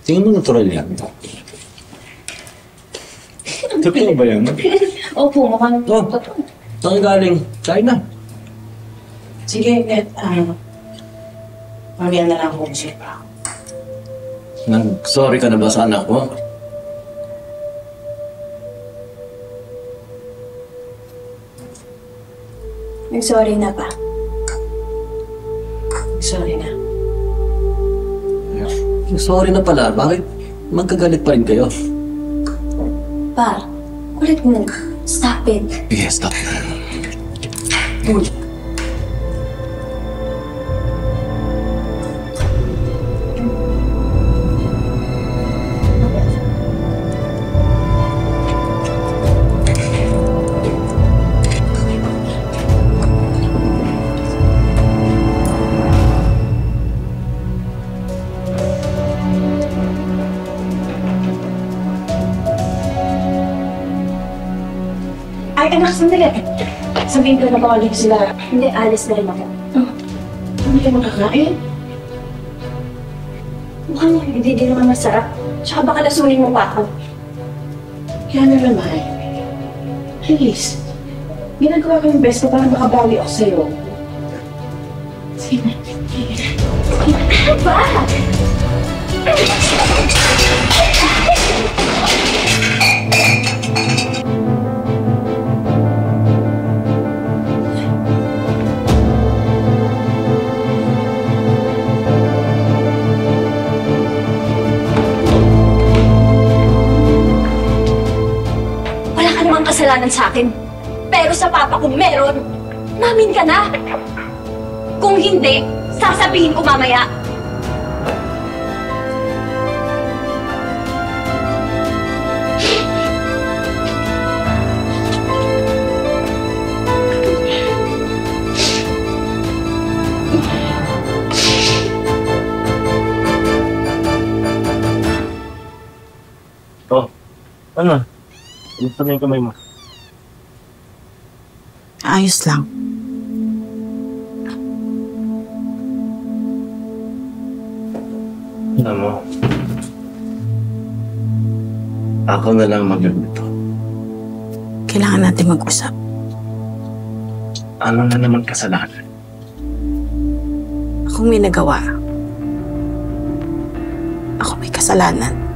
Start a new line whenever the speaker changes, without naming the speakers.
Tingin mo natural yan. Totoo ba yan?
Opo, mukhang
Oh.
totoo.
Saan galing? Kain na.
Sige, mamaya na lang ako siya.
Nag-sorry ka na ba sa anak mo?
Nag-sorry na pa. Sorry na.
Sorry na pala. Bakit magkagalit pa rin kayo?
Pa, kulit mo. Stop it.
Yes, stop.
Uy. Ay, anak, sandali. Sabihin ko na bawalin sila. Hindi, alis na rin ako. Hindi ka makakain? Mukhang hindi din naman masarap. Tsaka baka lasunin mo pa ako. Kaya na naman. Please. Ginagawa ko yung best ko para makabawi ako sa'yo. Sige na. Ano ba? Kasalanan sa akin. Pero sa papa ko meron. Namin ka na. Kung hindi, sasabihin ko mamaya.
Oh, ano? Gusto na yung kamay mo.
Ayos lang.
Alam mo, ako na lang magluluto.
Kailangan natin mag-usap.
Ano na naman kasalanan?
Akong may nagawa. Ako may kasalanan.